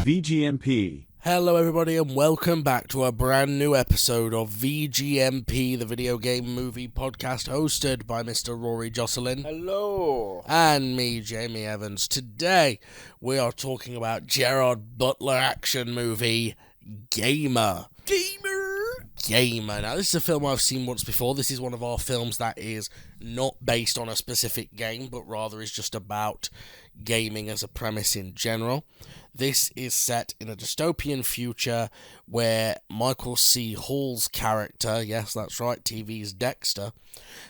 VGMP. Hello everybody and welcome back to a brand new episode of VGMP, the video game movie podcast hosted by Mr. Rory Jocelyn. Hello. And me, Jamie Evans. Today we are talking about Gerard Butler action movie, Gamer. Now, this is a film I've seen once before. This is one of our films that is not based on a specific game, but rather is just about gaming as a premise in general. This is set in a dystopian future where Michael C. Hall's character, yes, that's right, TV's Dexter,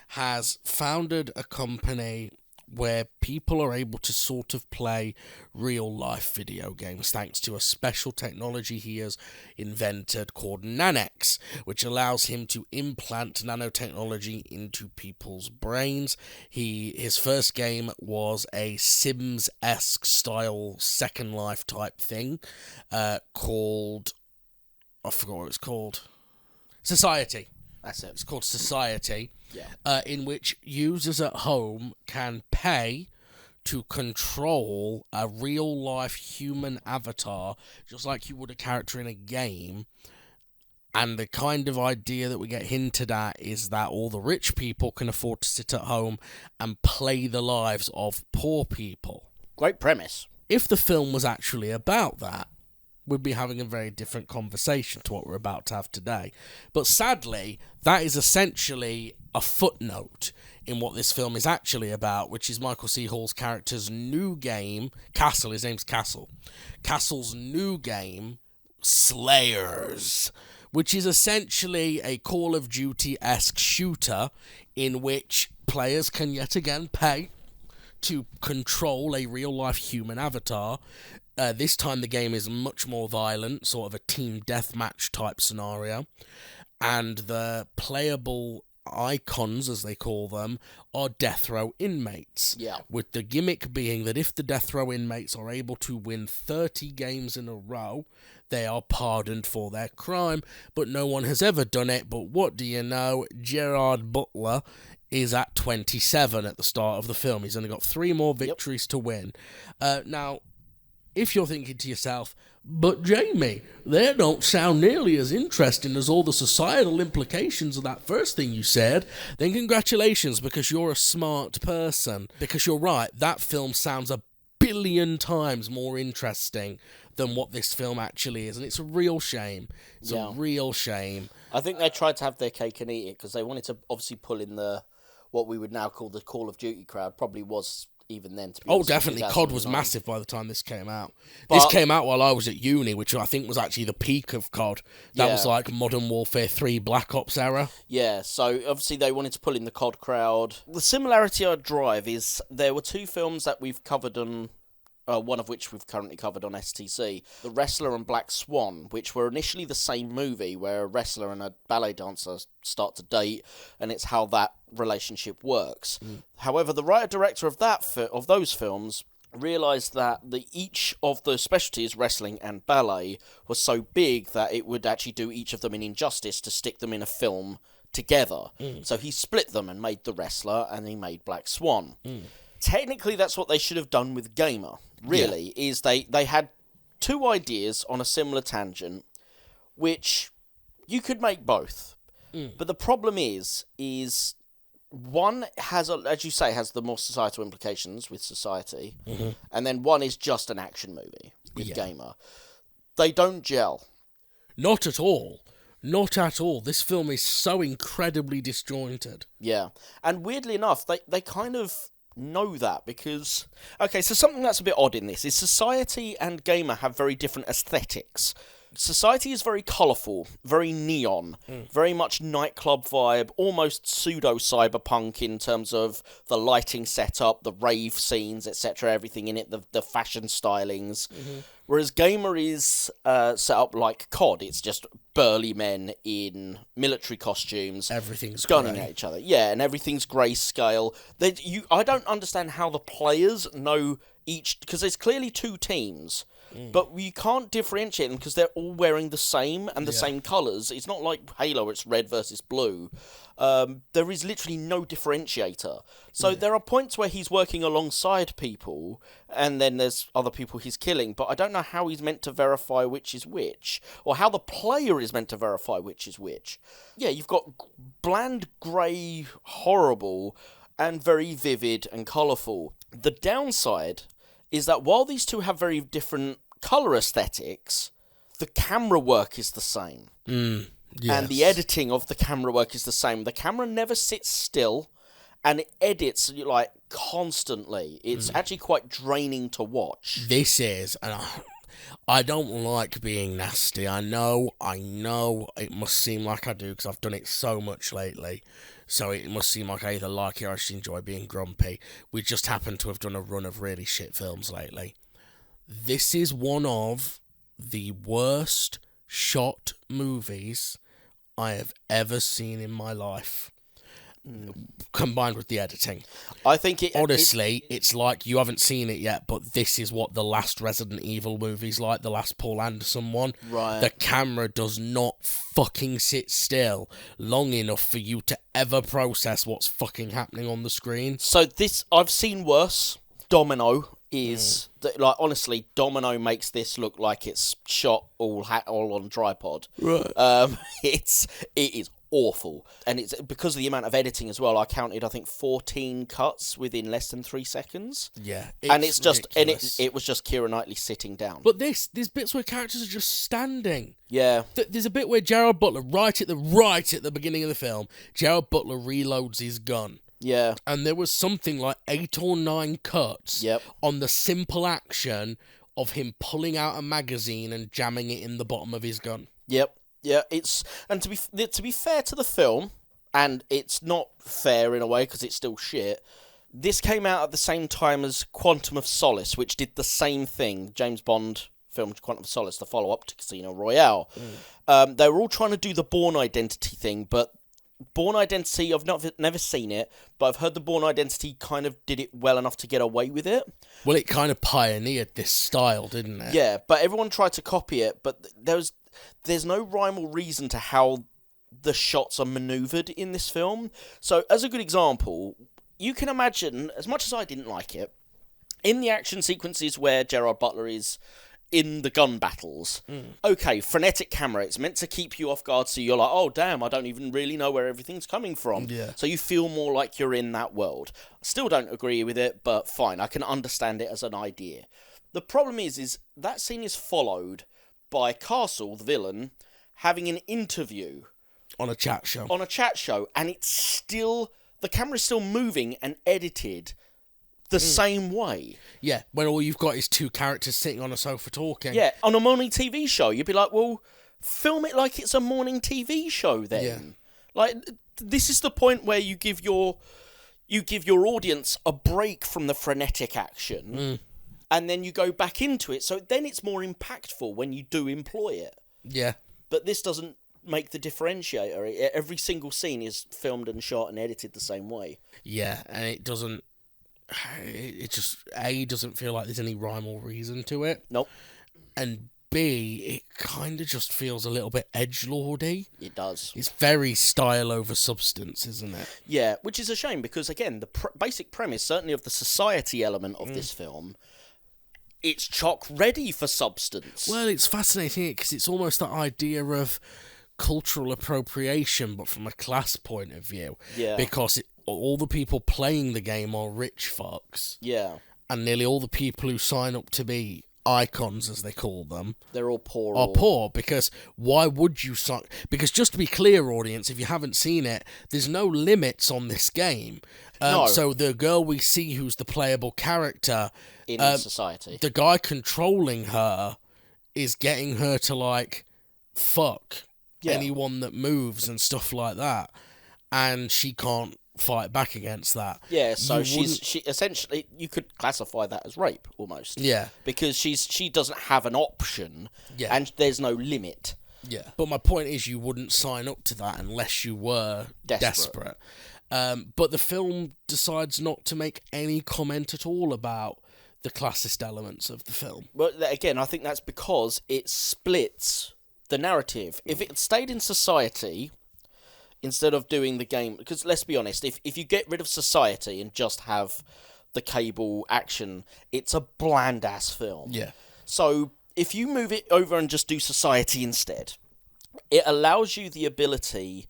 has founded a company where people are able to sort of play real-life video games thanks to a special technology he has invented called Nanex, which allows him to implant nanotechnology into people's brains. His first game was a Sims-esque style Second Life type thing called... I forgot what it's called. Society. That's it. It's called Society. Yeah. In which users at home can pay to control a real-life human avatar, just like you would a character in a game. And the kind of idea that we get hinted at is that all the rich people can afford to sit at home and play the lives of poor people. Great premise. If the film was actually about that, we'd be having a very different conversation to what we're about to have today. But sadly, that is essentially a footnote in what this film is actually about, which is Michael C. Hall's character's new game, Castle, his name's Castle. Castle's new game, Slayers, which is essentially a Call of Duty-esque shooter in which players can yet again pay to control a real-life human avatar. This time the game is much more violent, sort of a team deathmatch type scenario, and the playable icons, as they call them, are death row inmates. Yeah. With the gimmick being that if the death row inmates are able to win 30 games in a row, they are pardoned for their crime, but no one has ever done it. But what do you know? Gerard Butler is at 27 at the start of the film. He's only got 3 more victories to win. Now, if you're thinking to yourself, but Jamie, they don't sound nearly as interesting as all the societal implications of that first thing you said, then congratulations, because you're a smart person. Because you're right, that film sounds a billion times more interesting than what this film actually is, and it's a real shame. It's a real shame. I think they tried to have their cake and eat it because they wanted to obviously pull in what we would now call the Call of Duty crowd. Probably was even then, to be honest. Oh, definitely. COD was 2009. massive by the time this came out. But this came out while I was at uni, which I think was actually the peak of COD. That was like Modern Warfare 3 Black Ops era. Yeah, so obviously they wanted to pull in the COD crowd. The similarity I drive is there were 2 films that we've covered on, one of which we've currently covered on STC, The Wrestler and Black Swan, which were initially the same movie where a wrestler and a ballet dancer start to date, and it's how that relationship works. However, the writer-director of those films realised that each of the specialties, wrestling and ballet, was so big that it would actually do each of them an injustice to stick them in a film together. So he split them and made The Wrestler, and he made Black Swan. Technically, that's what they should have done with Gamer, really, is they had 2 ideas on a similar tangent, which you could make both. But the problem is one has, as you say, has the more societal implications with Society, and then one is just an action movie with Gamer. They don't gel. Not at all. Not at all. This film is so incredibly disjointed. Yeah. And weirdly enough, they kind of know that because... Okay, so something that's a bit odd in this is Society and Gamer have very different aesthetics. Society is very colourful, very neon, very much nightclub vibe, almost pseudo-cyberpunk in terms of the lighting setup, the rave scenes, etc., everything in it, the fashion stylings. Whereas Gamer is set up like COD. It's just burly men in military costumes. Everything's gunning grey. at each other. Yeah, and everything's grayscale. I don't understand how the players know each... Because there's clearly 2 teams... But you can't differentiate them because they're all wearing the same and the same colours. It's not like Halo, it's red versus blue. there is literally no differentiator. So there are points where he's working alongside people, and then there's other people he's killing, but I don't know how he's meant to verify which is which, or how the player is meant to verify which is which. Yeah, you've got bland, grey, horrible, and very vivid and colourful. The downside is that while these two have very different colour aesthetics, the camera work is the same. Yes. And the editing of the camera work is the same. The camera never sits still, and it edits like constantly. It's actually quite draining to watch. This is, and I don't like being nasty. I know, it must seem like I do because I've done it so much lately. So it must seem like I either like it or I just enjoy being grumpy. We just happen to have done a run of really shit films lately. This is one of the worst shot movies I have ever seen in my life, combined with the editing. I think honestly, it's like you haven't seen it yet, but this is what the last Resident Evil movie's like, the last Paul Anderson one. Right. The camera does not fucking sit still long enough for you to ever process what's fucking happening on the screen. So this, I've seen worse. Domino is like, honestly, Domino makes this look like it's shot all on tripod. Right. It is awful, and it's because of the amount of editing as well. I counted, I think, 14 cuts within less than 3 seconds. Yeah, and it's just ridiculous. it was just Keira Knightley sitting down. But there's bits where characters are just standing. Yeah, there's a bit where Gerard Butler, right at the beginning of the film, Gerard Butler reloads his gun. Yeah. And there was something like 8 or 9 cuts on the simple action of him pulling out a magazine and jamming it in the bottom of his gun. Yep. Yeah, and to be fair to the film, and it's not fair in a way because it's still shit, this came out at the same time as Quantum of Solace, which did the same thing. James Bond film Quantum of Solace, the follow-up to Casino Royale. They were all trying to do the Bourne Identity thing, but Bourne Identity, I've never seen it, but I've heard the Bourne Identity kind of did it well enough to get away with it. Well, it kind of pioneered this style, didn't it? Yeah, but everyone tried to copy it, but there's no rhyme or reason to how the shots are manoeuvred in this film. So, as a good example, you can imagine, as much as I didn't like it, in the action sequences where Gerard Butler is in the gun battles, okay, frenetic camera, it's meant to keep you off guard, so you're like, oh damn, I don't even really know where everything's coming from. Yeah. So you feel more like you're in that world. Still don't agree with it, but fine, I can understand it as an idea. The problem is that scene is followed by Castle, the villain, having an interview. On a chat show. And it's still, the camera's still moving and edited the same way. Yeah, when all you've got is 2 characters sitting on a sofa talking. Yeah, on a morning TV show, you'd be like, well, film it like it's a morning TV show then. Yeah. Like, this is the point where you give your audience a break from the frenetic action, and then you go back into it, so then it's more impactful when you do employ it. Yeah. But this doesn't make the differentiator. Every single scene is filmed and shot and edited the same way. Yeah, and it doesn't... It just, A, doesn't feel like there's any rhyme or reason to it. Nope. And B, it kind of just feels a little bit edgelordy. It does. It's very style over substance, isn't it? Yeah, which is a shame because, again, the basic premise, certainly of the society element of this film, it's chock ready for substance. Well, it's fascinating because it's almost that idea of cultural appropriation, but from a class point of view. Yeah. Because all the people playing the game are rich fucks. Yeah. And nearly all the people who sign up to be icons, as they call them, they're all poor. Are poor, because why would you sign... Because just to be clear, audience, if you haven't seen it, there's no limits on this game. No. So the girl we see who's the playable character... In society. The guy controlling her is getting her to, like, fuck anyone that moves and stuff like that. And she can't fight back against that. Yeah, so she essentially, you could classify that as rape almost. Yeah, because she doesn't have an option. Yeah, and there's no limit. Yeah, but my point is, you wouldn't sign up to that unless you were desperate. But the film decides not to make any comment at all about the classist elements of the film. But again, I think that's because it splits the narrative. If it stayed in society, instead of doing the game, because let's be honest, if you get rid of society and just have the Cable action, it's a bland ass film. Yeah. So if you move it over and just do society instead, it allows you the ability.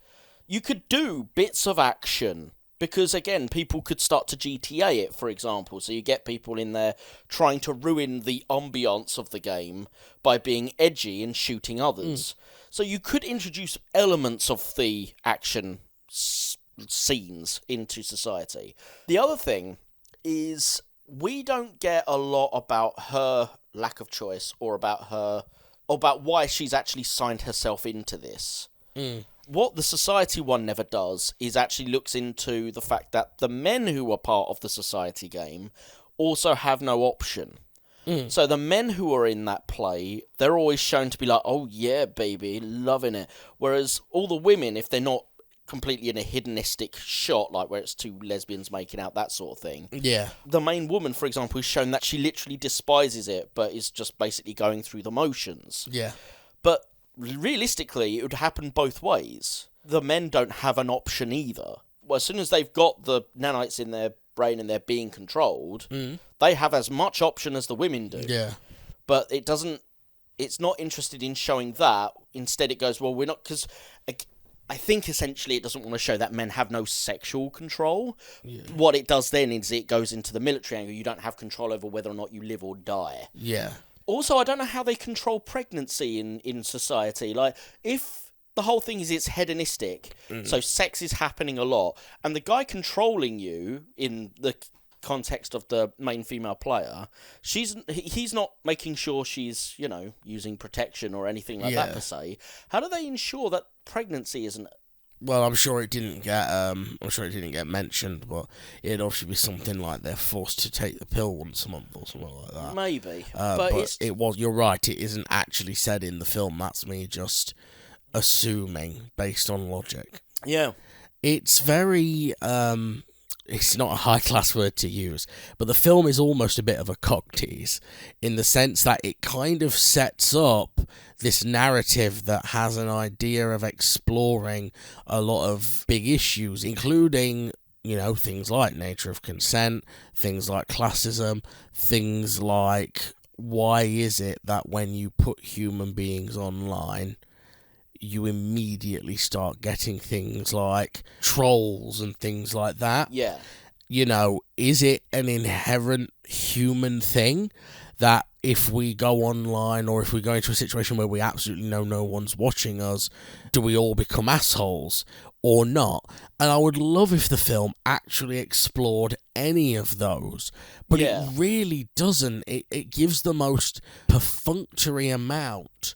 You could do bits of action. Because, again, people could start to GTA it, for example. So you get people in there trying to ruin the ambiance of the game by being edgy and shooting others. So you could introduce elements of the action scenes into society. The other thing is we don't get a lot about her lack of choice or about why she's actually signed herself into this. What the society one never does is actually looks into the fact that the men who are part of the society game also have no option. So the men who are in that play, they're always shown to be like, oh yeah, baby, loving it. Whereas all the women, if they're not completely in a hedonistic shot, like where it's two lesbians making out, that sort of thing. Yeah. The main woman, for example, is shown that she literally despises it, but is just basically going through the motions. Yeah. But realistically, it would happen both ways. The men don't have an option either. Well, as soon as they've got the nanites in their brain and they're being controlled, they have as much option as the women do. Yeah. But it's not interested in showing that. Instead, it goes, well, we're not, because I think essentially it doesn't want to show that men have no sexual control. Yeah. What it does then is it goes into the military angle. You don't have control over whether or not you live or die. Yeah. Also, I don't know how they control pregnancy in society. Like, if the whole thing is it's hedonistic, so sex is happening a lot, and the guy controlling you in the context of the main female player, he's not making sure she's, using protection or anything like that per se. How do they ensure that pregnancy isn't? Well, I'm sure it didn't get mentioned, but it'd obviously be something like they're forced to take the pill once a month or something like that. Maybe, but it was. You're right. It isn't actually said in the film. That's me just assuming based on logic. Yeah, it's very. It's not a high-class word to use, but the film is almost a bit of a cock tease in the sense that it kind of sets up this narrative that has an idea of exploring a lot of big issues, including, things like nature of consent, things like classism, things like why is it that when you put human beings online, you immediately start getting things like trolls and things like that. Yeah. Is it an inherent human thing that if we go online or if we go into a situation where we absolutely know no one's watching us, do we all become assholes or not? And I would love if the film actually explored any of those, but it really doesn't. It gives the most perfunctory amount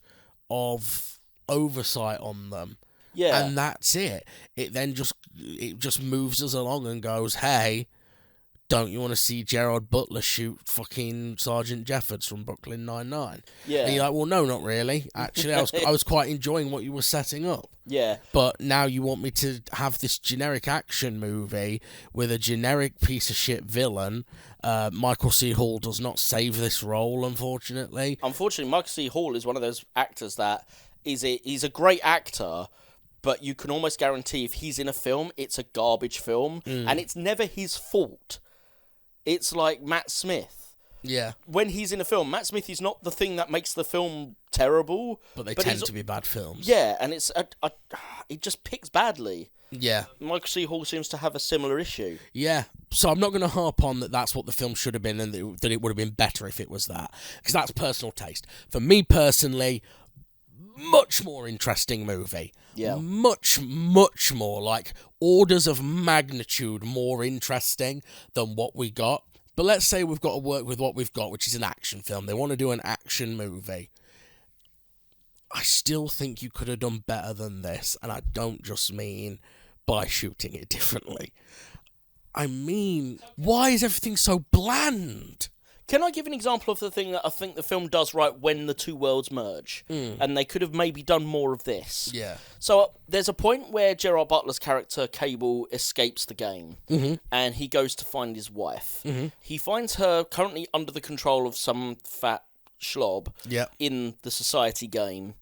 of oversight on them, and that's it. It then just moves us along and goes, hey, don't you want to see Gerard Butler shoot fucking Sergeant Jeffords from Brooklyn Nine-Nine? And you're like, well, no, not really. Actually, I was quite enjoying what you were setting up. Yeah. But now you want me to have this generic action movie with a generic piece of shit villain. Michael C. Hall does not save this role, unfortunately. Unfortunately, Michael C. Hall is one of those actors that he's a great actor, but you can almost guarantee if he's in a film, it's a garbage film, and it's never his fault. It's like Matt Smith. Yeah. When he's in a film, Matt Smith is not the thing that makes the film terrible. But they tend to be bad films. Yeah, and it just picks badly. Yeah. Michael C. Hall seems to have a similar issue. Yeah. So I'm not going to harp on that that's what the film should have been and that it would have been better if it was that. Because that's personal taste. For me personally, much more interesting movie. Yeah. Much, much more, like orders of magnitude more interesting than what we got. But let's say we've got to work with what we've got, which is an action film. They want to do an action movie. I still think you could have done better than this, and I don't just mean by shooting it differently. I mean, why is everything so bland? Can I give an example of the thing that I think the film does right when the two worlds merge? And they could have maybe done more of this. Yeah. So there's a point where Gerard Butler's character, Cable, escapes the game. And he goes to find his wife. He finds her currently under the control of some fat schlob in the society game.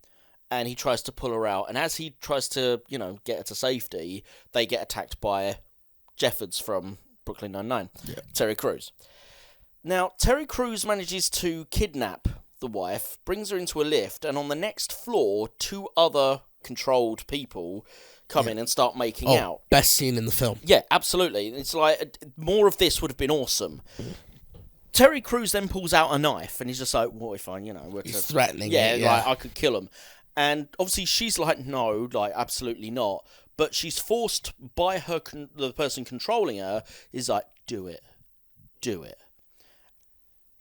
and he tries to pull her out. And as he tries to, get her to safety, they get attacked by Jeffords from Brooklyn Nine-Nine, Terry Crews. Now, Terry Crews manages to kidnap the wife, brings her into a lift, and on the next floor, 2 other controlled people come in and start making out. Best scene in the film. Yeah, absolutely. It's like, more of this would have been awesome. Terry Crews then pulls out a knife, and he's just like, what if I, He's threatening it. Like, I could kill him. And obviously she's like, no, like, absolutely not. But she's forced by the person controlling her, is like, do it.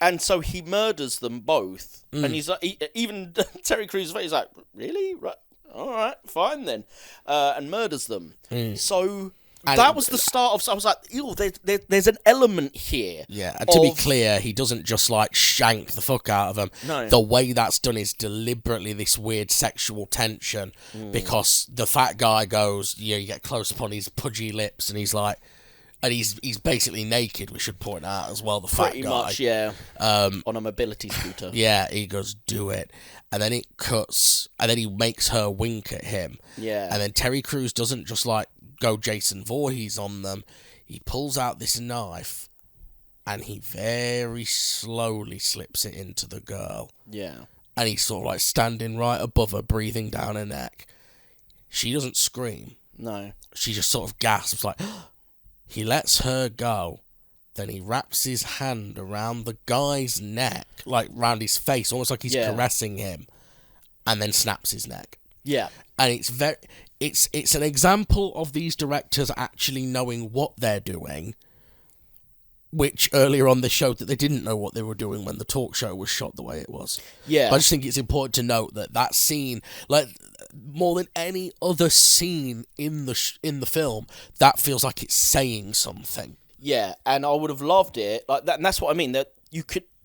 And so he murders them both. And he's like, even Terry Crews' face is like, really? Right. All right, fine then. And murders them. So that was the start of... So I was like, ew, there's an element here. Yeah, and to be clear, he doesn't just, like, shank the fuck out of them. No. The way that's done is deliberately this weird sexual tension, because the fat guy goes, you get close upon his pudgy lips, and he's like... And he's basically naked, we should point out as well, the fat guy. Pretty much, yeah. On a mobility scooter. Yeah, he goes, do it. And then it cuts, and then he makes her wink at him. Yeah. And then Terry Crews doesn't just, like, go Jason Voorhees on them. He pulls out this knife, and he very slowly slips it into the girl. Yeah. And he's sort of, like, standing right above her, breathing down her neck. She doesn't scream. No. She just sort of gasps, like... He lets her go, then he wraps his hand around the guy's neck, like round his face, almost like he's caressing him, and then snaps his neck. Yeah. And it's an example of these directors actually knowing what they're doing, which earlier on they showed that they didn't know what they were doing when the talk show was shot the way it was. Yeah. But I just think it's important to note that scene, like... more than any other scene in the film, that feels like it's saying something. Yeah, and I would have loved it like that, and that's what I mean.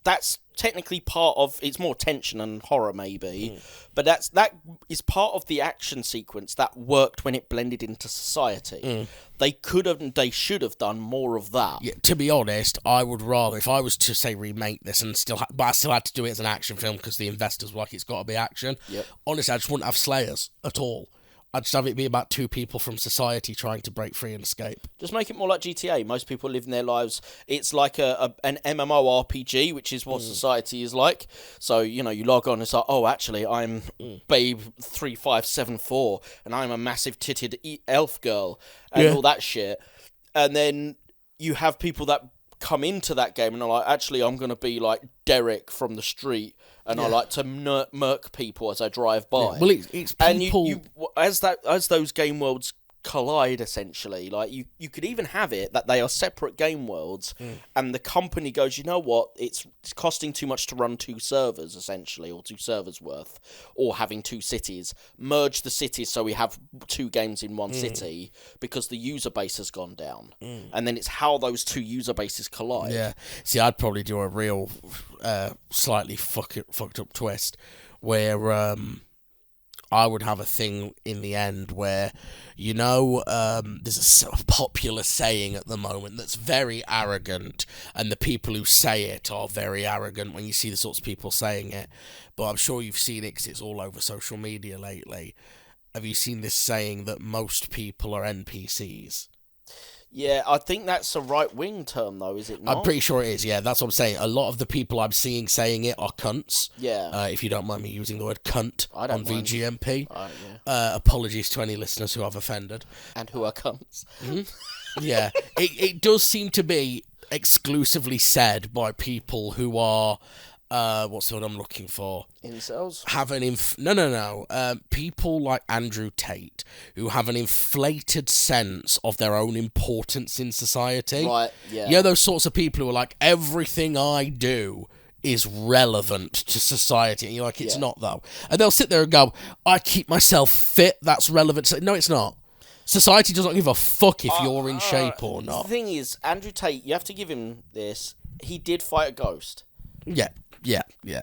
That's technically part of it's more tension and horror maybe, but that is part of the action sequence that worked when it blended into society. They should have done more of that. Yeah, to be honest, I would rather, if I was to say remake this and but I still had to do it as an action film because the investors were like, it's got to be action. Yep. Honestly, I just wouldn't have Slayers at all. I'd just have it be about 2 people from society trying to break free and escape. Just make it more like GTA. Most people living their lives. It's like an MMORPG, which is what society is like. So, you log on and it's like, oh, actually, I'm Babe 3574 and I'm a massive titted elf girl and all that shit. And then you have people that come into that game and are like, actually, I'm going to be like Derek from the street and I like to murk people as I drive by. Yeah. Well, it's people... And as those game worlds collide, essentially, like you could even have it that they are separate game worlds and the company goes, you know what, it's costing too much to run 2 servers, essentially, or 2 servers worth, or having 2 cities. Merge the cities so we have 2 games in one city because the user base has gone down. And then it's how those 2 user bases collide. Yeah. See, I'd probably do a real slightly fucked up twist where I would have a thing in the end where, there's a sort of popular saying at the moment that's very arrogant, and the people who say it are very arrogant when you see the sorts of people saying it. But I'm sure you've seen it because it's all over social media lately. Have you seen this saying that most people are NPCs? Yeah, I think that's a right-wing term, though, is it not? I'm pretty sure it is, yeah. That's what I'm saying. A lot of the people I'm seeing saying it are cunts. Yeah. If you don't mind me using the word cunt on VGMP. Yeah. Apologies to any listeners who I've offended. And who are cunts. Yeah. It does seem to be exclusively said by people who are... what's the word I'm looking for? Incels? People like Andrew Tate, who have an inflated sense of their own importance in society. Right, yeah. You know, those sorts of people who are like, everything I do is relevant to society. And you're like, it's not, though. And they'll sit there and go, I keep myself fit, that's relevant. No, it's not. Society doesn't give a fuck if you're in shape or not. The thing is, Andrew Tate, you have to give him this, he did fight a ghost. Yeah,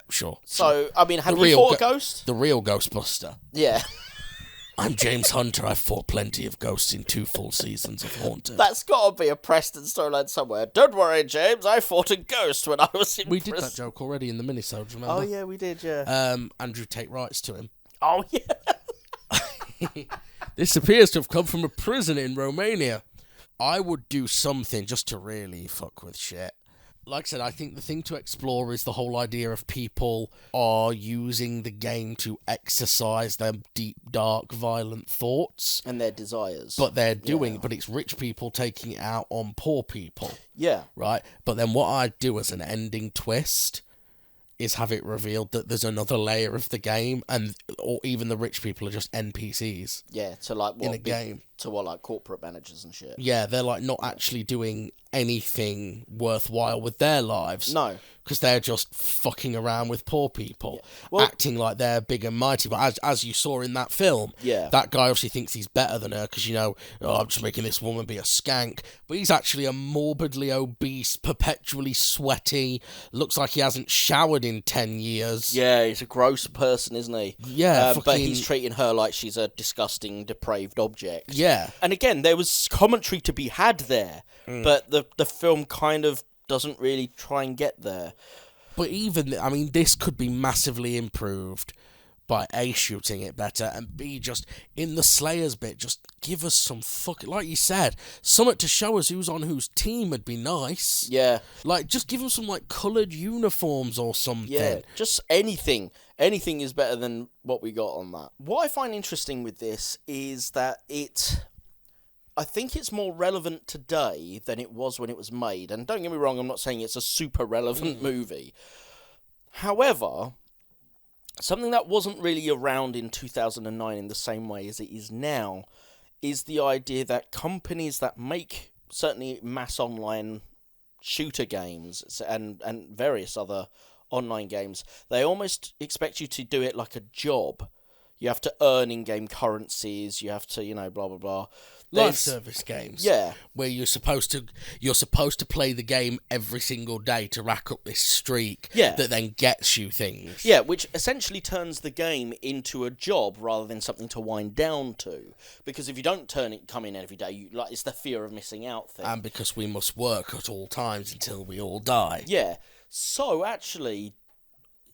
sure. So, I mean, have you fought a ghost? The real Ghostbuster. Yeah. I'm James Hunter. I've fought plenty of ghosts in 2 full seasons of Haunted. That's got to be a Preston storyline somewhere. Don't worry, James. I fought a ghost when I was in We did that joke already in the minisode, remember? Oh, yeah, we did, yeah. Andrew Tate writes to him. Oh, yeah. This appears to have come from a prison in Romania. I would do something just to really fuck with shit. Like I said, I think the thing to explore is the whole idea of people are using the game to exercise their deep, dark, violent thoughts. And their desires. But but it's rich people taking it out on poor people. Yeah. Right? But then what I'd do as an ending twist is have it revealed that there's another layer of the game, or even the rich people are just NPCs. Yeah, to like what in a game. To what, like corporate managers and shit. Yeah, they're like not actually doing anything worthwhile with their lives. No. Because they're just fucking around with poor people, acting like they're big and mighty. But as you saw in that film, that guy obviously thinks he's better than her because, I'm just making this woman be a skank. But he's actually a morbidly obese, perpetually sweaty, looks like he hasn't showered in 10 years. Yeah, he's a gross person, isn't he? Yeah, but he's treating her like she's a disgusting, depraved object. Yeah. And again, there was commentary to be had there, but the film kind of doesn't really try and get there. But this could be massively improved by A, shooting it better, and B, just in the Slayers bit, just give us some like you said, something to show us who's on whose team would be nice. Yeah. Like, just give them some, like, coloured uniforms or something. Yeah, just anything. Anything is better than what we got on that. What I find interesting with this is that I think it's more relevant today than it was when it was made. And don't get me wrong, I'm not saying it's a super relevant movie. However, something that wasn't really around in 2009 in the same way as it is now is the idea that companies that make certainly mass online shooter games and various other online games, they almost expect you to do it like a job. You have to earn in-game currencies, you have to, blah, blah, blah. Live service games. Yeah. Where you're supposed to play the game every single day to rack up this streak that then gets you things. Yeah, which essentially turns the game into a job rather than something to wind down to. Because if you don't come in every day, it's the fear of missing out thing. And because we must work at all times until we all die. Yeah. So actually,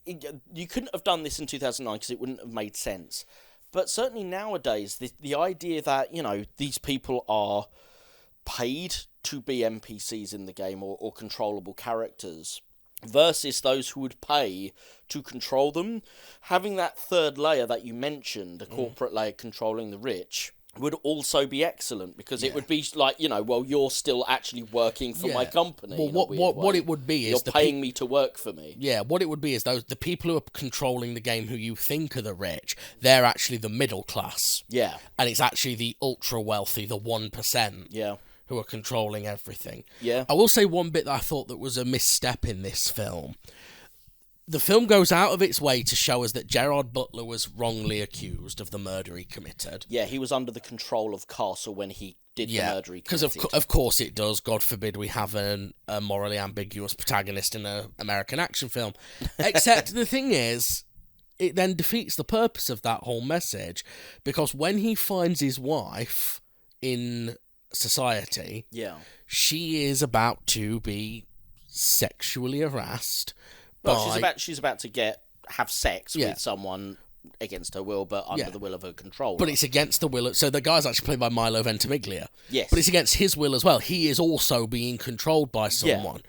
you couldn't have done this in 2009 because it wouldn't have made sense. But certainly nowadays, the idea that, these people are paid to be NPCs in the game or controllable characters versus those who would pay to control them, having that third layer that you mentioned, a corporate layer controlling the rich, would also be excellent because it would be like, you're still actually working for my company. Well, what it would be is you're paying me to work for me. Yeah, what it would be is the people who are controlling the game who you think are the rich, they're actually the middle class. Yeah. And it's actually the ultra wealthy, the 1%. Yeah. Who are controlling everything. Yeah. I will say one bit that I thought that was a misstep in this film. The film goes out of its way to show us that Gerard Butler was wrongly accused of the murder he committed. Yeah, he was under the control of Castle when he did the murder he committed. Because of course it does. God forbid we have a morally ambiguous protagonist in an American action film. Except the thing is, it then defeats the purpose of that whole message, because when he finds his wife in society, she is about to be sexually harassed. Well, she's about to have sex with someone against her will, but under the will of her controller. But it's against the will. So the guy's actually played by Milo Ventimiglia. Yes. But it's against his will as well. He is also being controlled by someone.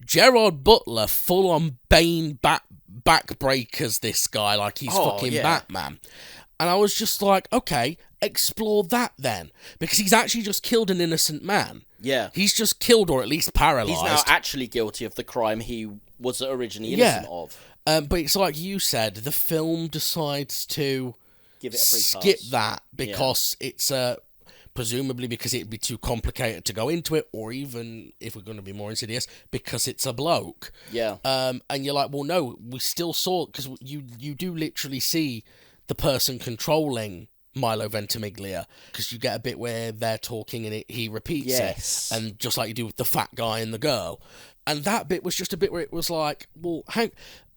Gerard Butler, full on Bane backbreakers this guy like he's fucking Batman. And I was just like, okay, explore that then. Because he's actually just killed an innocent man. Yeah. He's just killed or at least paralysed. He's now actually guilty of the crime he was originally innocent of. But it's like you said, the film decides to give it a free skip pass. that because it's presumably because it'd be too complicated to go into it, or even, if we're going to be more insidious, because it's a bloke. Yeah. And you're like, well, no, we still saw, because you do literally see the person controlling Milo Ventimiglia, because you get a bit where they're talking and he repeats it, and just like you do with the fat guy and the girl. And that bit was just a bit where it was like, well,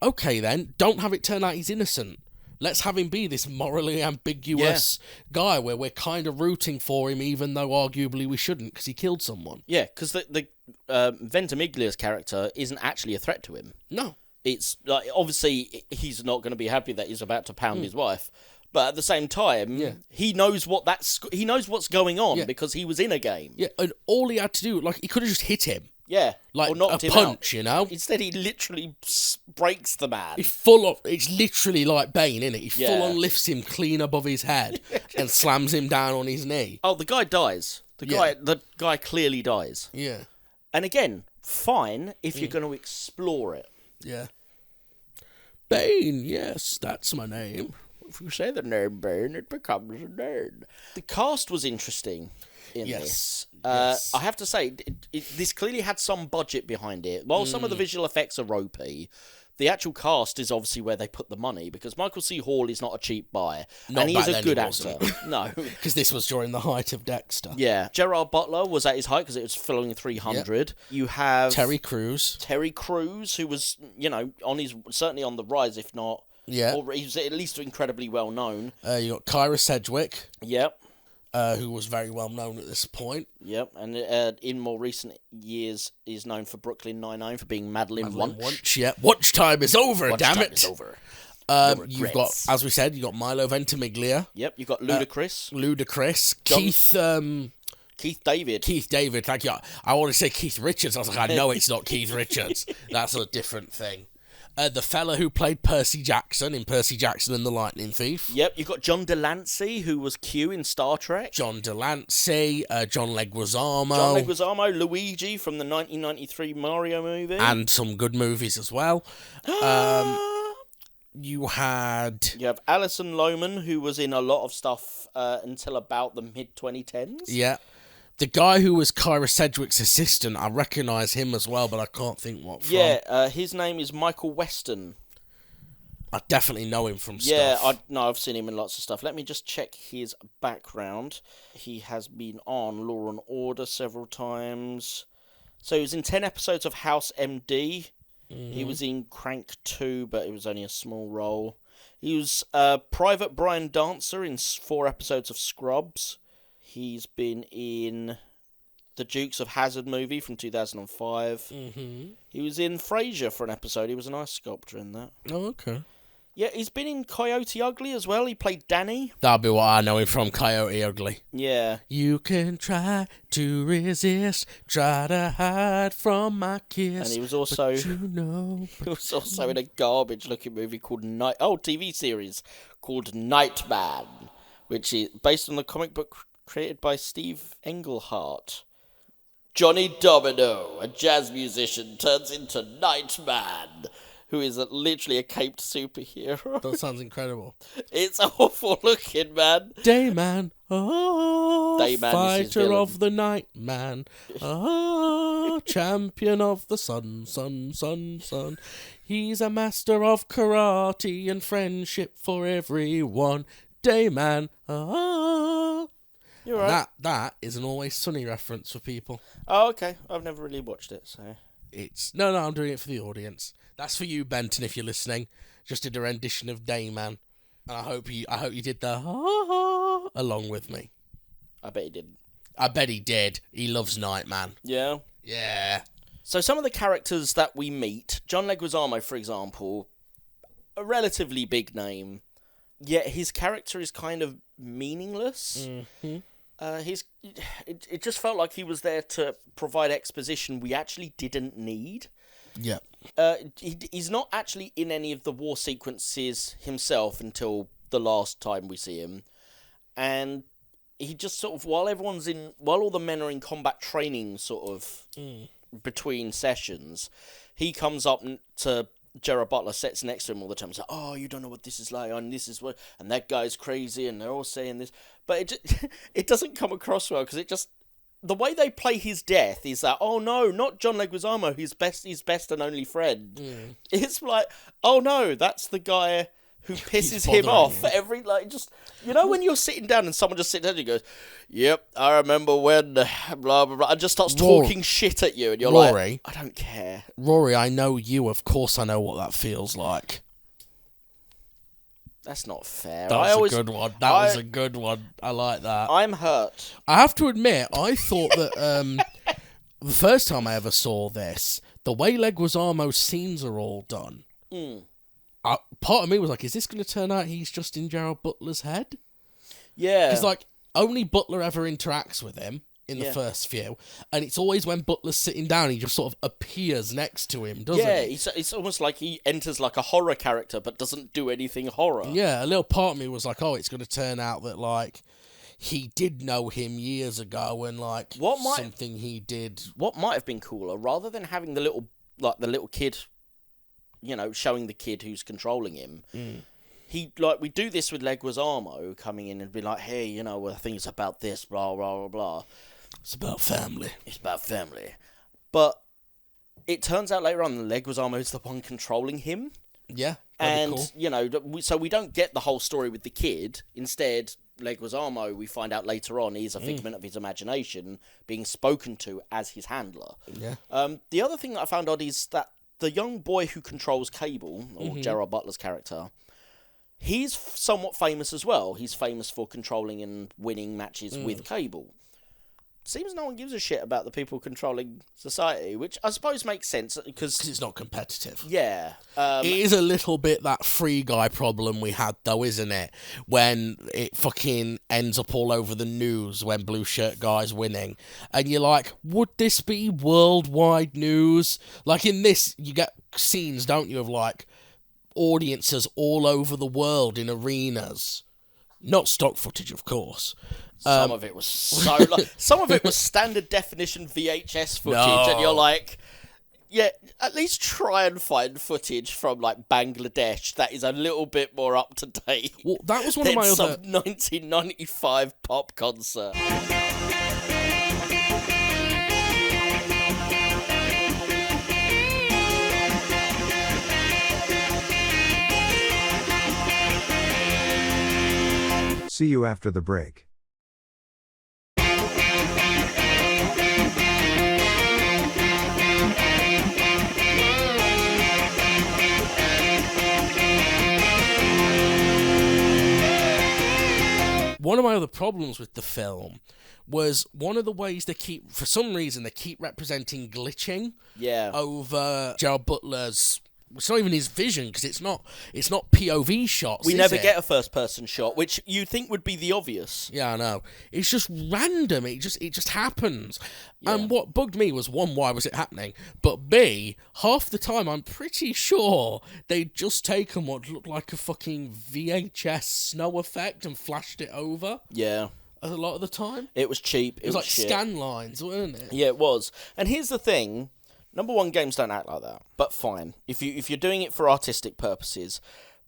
okay then, don't have it turn out he's innocent. Let's have him be this morally ambiguous guy where we're kind of rooting for him, even though arguably we shouldn't, because he killed someone. Yeah, because the Ventimiglia's character isn't actually a threat to him. No. It's like, obviously, he's not going to be happy that he's about to pound his wife. But at the same time, he knows he knows what's going on because he was in a game. Yeah, and all he had to do, like, he could have just hit him. Yeah, like or knocked a him punch, out. you know. Instead, he literally breaks the man. It's literally like Bane, isn't it? He full on lifts him clean above his head and slams him down on his knee. Oh, the guy dies. The guy clearly dies. Yeah. And again, fine if you're going to explore it. Yeah. Bane, yes, that's my name. If you say the name Bane, it becomes a name. The cast was interesting in this. I have to say, this clearly had some budget behind it. While some of the visual effects are ropey, the actual cast is obviously where they put the money, because Michael C. Hall is not a cheap buy. And he is a good actor. No. Because this was during the height of Dexter. Yeah. Gerard Butler was at his height because it was filling 300. Yep. You have... Terry Crews, who was, certainly on the rise, if not... Yeah. Or he was at least incredibly well known. You got Kyra Sedgwick. Yep. Who was very well known at this point. Yep, and in more recent years is known for Brooklyn Nine-Nine for being Madeline Wunsch. Yeah, watch time is over, damn it. Is over. You've got, as we said, you got Milo Ventimiglia. Yep, you've got Ludacris. Keith David. Keith David, thank you. I want to say Keith Richards. I was like, I know it's not Keith Richards. That's a different thing. The fella who played Percy Jackson in Percy Jackson and the Lightning Thief. Yep, you've got John Delancey, who was Q in Star Trek. John Delancey, John Leguizamo. Luigi from the 1993 Mario movie. And some good movies as well. You have Alison Lohman, who was in a lot of stuff until about the mid-2010s. Yeah. The guy who was Kyra Sedgwick's assistant, I recognise him as well, but I can't think what from. Yeah, his name is Michael Weston. I definitely know him from stuff. Yeah, I've seen him in lots of stuff. Let me just check his background. He has been on Law and Order several times. So he was in 10 episodes of House MD. Mm-hmm. He was in Crank 2, but it was only a small role. He was Private Brian Dancer in 4 episodes of Scrubs. He's been in the Dukes of Hazzard movie from 2005. Mm-hmm. He was in Frasier for an episode. He was an ice sculptor in that. Oh, okay. Yeah, he's been in Coyote Ugly as well. He played Danny. That'll be what I know him from, Coyote Ugly. Yeah. You can try to resist, try to hide from my kiss. And he was also... But you know... He was also in a garbage-looking movie called TV series called Nightman, which is based on the comic book created by Steve Englehart. Johnny Domino, a jazz musician, turns into Nightman, who is literally a caped superhero. That sounds incredible. It's awful looking, man. Dayman, Dayman fighter of the night, man. Champion of the sun. He's a master of karate and friendship for everyone. Dayman, You're right. That is an Always Sunny reference for people. Oh, okay. I've never really watched it, so... No, I'm doing it for the audience. That's for you, Benton, if you're listening. Just did a rendition of Dayman. And I hope you did the along with me. I bet he didn't. I bet he did. He loves Nightman. Yeah? Yeah. So some of the characters that we meet, John Leguizamo, for example, a relatively big name, yet his character is kind of meaningless. Mm-hmm. It just felt like he was there to provide exposition we actually didn't need. Yeah. He's not actually in any of the war sequences himself until the last time we see him. And he just sort of, while all the men are in combat training sort of between sessions, he comes up to Gerard Butler, sits next to him all the time. He's like, "Oh, you don't know what this is like, and this is what," and that guy's crazy, and they're all saying this, but it doesn't come across well because the way they play his death is that, oh no, not John Leguizamo, his best and only friend. Mm. It's like, oh no, that's the guy who pisses him off every, like, just, when you're sitting down and someone just sits down and goes, "Yep, I remember when, blah, blah, blah," and just starts talking shit at you, and you're Rory, like, I don't care. Rory, I know you, of course I know what that feels like. That's not fair. That was a good one. That was a good one. I like that. I'm hurt. I have to admit, I thought that the first time I ever saw this, the way Leguizamo's scenes are all done, Part of me was like, is this going to turn out he's just in Gerard Butler's head? Yeah. Because, like, only Butler ever interacts with him in the Yeah. first few, and it's always when Butler's sitting down, he just sort of appears next to him, doesn't he? Yeah, it's almost like he enters like a horror character, but doesn't do anything horror. Yeah, a little part of me was like, oh, it's going to turn out that, like, he did know him years ago, and, like, something he did... What might have been cooler, rather than having the little kid, you know, showing the kid who's controlling him, we do this with Leguizamo coming in and be like, hey, you know, I think it's about this, blah, blah, blah, blah. It's about family. It's about family. But it turns out later on that Leguizamo is the one controlling him. Yeah, and, cool. you know, so we don't get the whole story with the kid. Instead, Leguizamo, we find out later on, is a figment of his imagination being spoken to as his handler. Yeah. The other thing that I found odd is that the young boy who controls Cable, or Gerard Butler's character, he's somewhat famous as well. He's famous for controlling and winning matches with Cable. Seems no one gives a shit about the people controlling society, which I suppose makes sense because it's not competitive. Yeah. It is a little bit that free guy problem we had, though, isn't it? When it fucking ends up all over the news when blue shirt guy's winning. And you're like, would this be worldwide news? Like in this, you get scenes, don't you, of like audiences all over the world in arenas. Not stock footage, of course. Some of it was some of it was standard definition VHS footage, and you're like, yeah, at least try and find footage from like Bangladesh that is a little bit more up to date. Well, that was one of my some other 1995 pop concert. See you after the break. One of my other problems with the film was one of the ways for some reason, they keep representing glitching over Gerard Butler's. It's not even his vision, because it's not POV shots. We never get a first-person shot, which you think would be the obvious. Yeah, I know. It's just random. It just happens. Yeah. And what bugged me was, one, why was it happening? But B, half the time I'm pretty sure they'd just taken what looked like a fucking VHS snow effect and flashed it over. Yeah. A lot of the time. It was cheap. It was like shit. scan lines, wasn't it? Yeah, it was. And here's the thing. Number one, games don't act like that. But fine. If you're doing it for artistic purposes.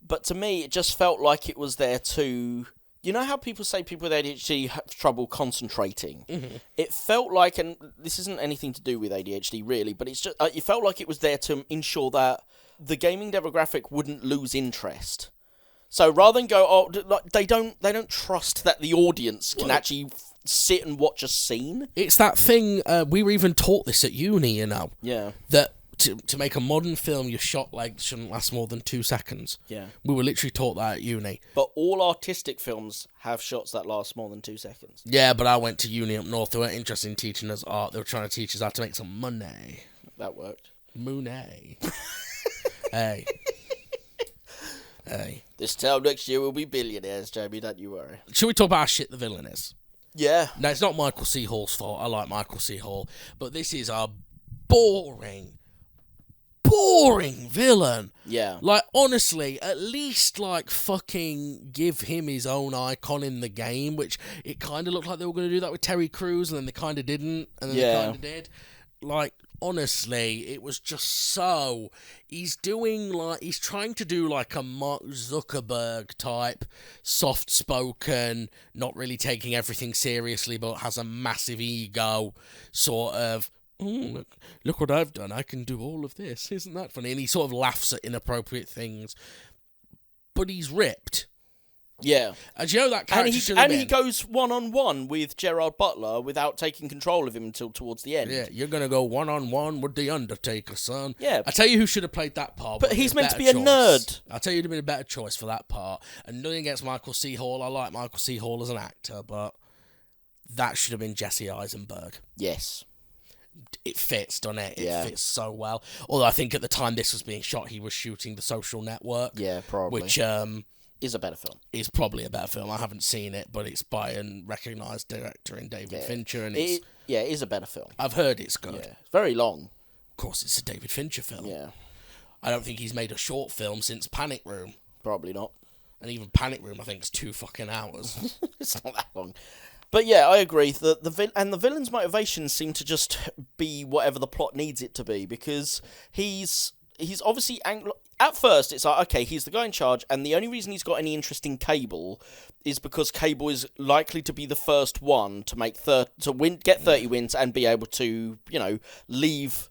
But to me, it just felt like it was there to... You know how people say people with ADHD have trouble concentrating? Mm-hmm. It felt like, and this isn't anything to do with ADHD really, but it's just it felt like it was there to ensure that the gaming demographic wouldn't lose interest. So rather than go, they don't trust that the audience can actually sit and watch a scene. It's that thing, we were even taught this at uni, you know. Yeah. That to make a modern film, your shot length shouldn't last more than 2 seconds. Yeah. We were literally taught that at uni. But all artistic films have shots that last more than 2 seconds. Yeah, but I went to uni up north. They weren't interested in teaching us art. They were trying to teach us how to make some money. That worked. Money. Hey. Hey. This time next year we'll be billionaires, Jamie, don't you worry. Should we talk about how shit the villain is? Yeah. Now, it's not Michael C. Hall's fault. I like Michael C. Hall. But this is a boring villain. Yeah. Like, honestly, at least, like, fucking give him his own icon in the game, which it kind of looked like they were going to do that with Terry Crews, and then they kind of didn't, and then they kind of did. Like, honestly, it was just so... He's trying to do, like, a Mark Zuckerberg type, soft-spoken, not really taking everything seriously, but has a massive ego, sort of... look what I've done. I can do all of this. Isn't that funny? And he sort of laughs at inappropriate things. But he's ripped. Yeah. And you know that character he goes one-on-one with Gerard Butler without taking control of him until towards the end. Yeah, you're going to go one-on-one with The Undertaker, son. Yeah. I tell you who should have played that part. But he's meant to be a nerd. I'll tell you who'd have been a better choice for that part. And nothing against Michael C. Hall. I like Michael C. Hall as an actor, but that should have been Jesse Eisenberg. Yes. it fits, doesn't it? It Yeah. fits so well. Although I think at the time this was being shot, he was shooting The Social Network. Yeah, probably. Which is a better film. is probably a better film. I haven't seen it, but it's by a recognised director in David Fincher, and it is a better film. I've heard it's good. Yeah, it's very long. Of course, it's a David Fincher film. Yeah, I don't think he's made a short film since Panic Room. probably not. And even Panic Room, I think, is 2 fucking hours. It's not that long. But yeah, I agree. The villain's motivations seem to just be whatever the plot needs it to be, because he's obviously at first it's like, okay, he's the guy in charge, and the only reason he's got any interest in Cable is because Cable is likely to be the first one to make get 30 wins and be able to, leave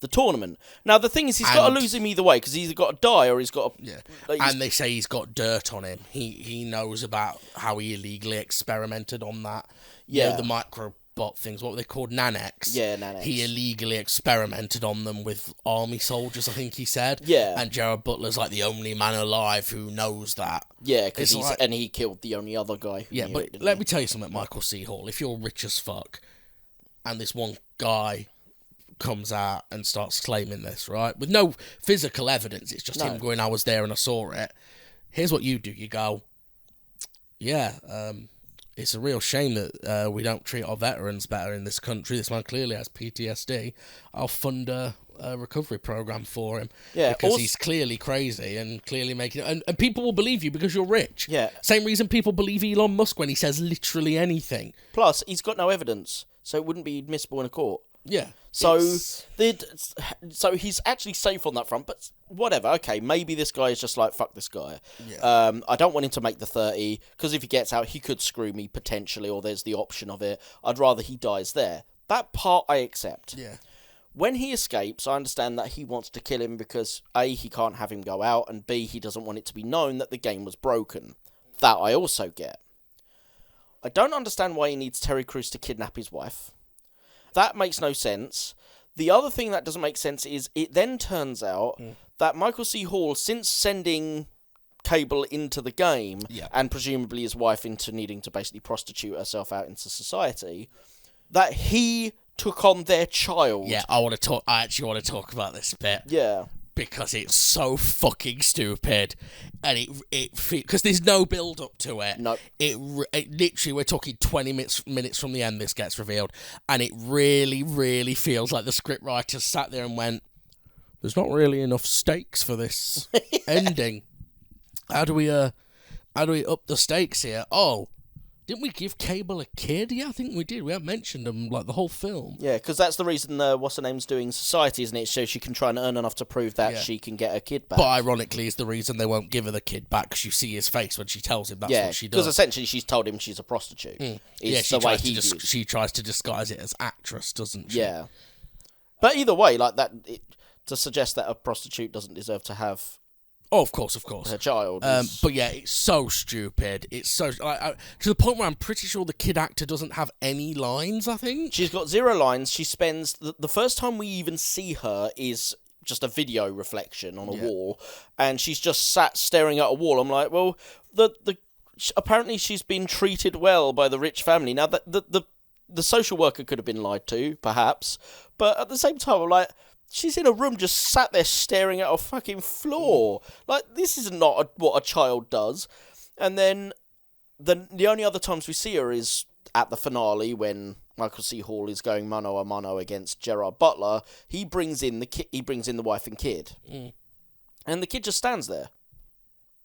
the tournament. Now the thing is, he's got to lose him either way, because he's either got to die or he's got to... And they say he's got dirt on him. He knows about how he illegally experimented on that. Yeah. The microbot things, what were they called? Nanics. Yeah, Nanics. He illegally experimented on them with army soldiers, I think he said. Yeah. And Gerard Butler's like the only man alive who knows that. Yeah, because he killed the only other guy. Yeah, but let me tell you something, Michael C. Hall. If you're rich as fuck, and this one guy comes out and starts claiming this, right? With no physical evidence, it's just him going, I was there and I saw it. Here's what you do. You go, it's a real shame that we don't treat our veterans better in this country. This man clearly has PTSD. I'll fund a recovery program for him. Yeah, because he's clearly crazy and clearly making it. And people will believe you because you're rich. Yeah. Same reason people believe Elon Musk when he says literally anything. Plus, he's got no evidence, so it wouldn't be admissible in a court. Yeah. So he's actually safe on that front, but whatever. Okay, maybe this guy is just like, fuck this guy. Yeah. I don't want him to make the 30, because if he gets out, he could screw me potentially, or there's the option of it. I'd rather he dies there. That part I accept. Yeah. When he escapes, I understand that he wants to kill him because A, he can't have him go out, and B, he doesn't want it to be known that the game was broken. That I also get. I don't understand why he needs Terry Crews to kidnap his wife. That makes no sense. The other thing that doesn't make sense is it then turns out that Michael C. Hall, since sending Cable into the game, and presumably his wife into needing to basically prostitute herself out into society, that he took on their child. Yeah, I actually want to talk about this bit. Yeah. Because it's so fucking stupid, and it because there's no build up to it. No, it literally, we're talking 20 minutes from the end. This gets revealed, and it really feels like the scriptwriters sat there and went, "There's not really enough stakes for this ending. How do we up the stakes here? Oh, didn't we give Cable a kid? Yeah, I think we did. We have mentioned him like the whole film. Yeah, because that's the reason what's her name's doing Society, isn't it? So she can try and earn enough to prove that she can get her kid back. But ironically, is the reason they won't give her the kid back, because you see his face when she tells him that's what she does. Because essentially she's told him she's a prostitute. She tries to disguise it as actress, doesn't she? Yeah. But either way, like that, to suggest that a prostitute doesn't deserve to have... Oh, of course. Her child. But yeah, it's so stupid. It's so to the point where I'm pretty sure the kid actor doesn't have any lines. I think she's got 0 lines. She spends the first time we even see her is just a video reflection on a wall, and she's just sat staring at a wall. I'm like, well, apparently she's been treated well by the rich family. Now that the social worker could have been lied to, perhaps, but at the same time, I'm like, she's in a room just sat there staring at a fucking floor. Like, this is not what a child does. And then the only other times we see her is at the finale when Michael C. Hall is going mano a mano against Gerard Butler. He brings in the wife and kid. And the kid just stands there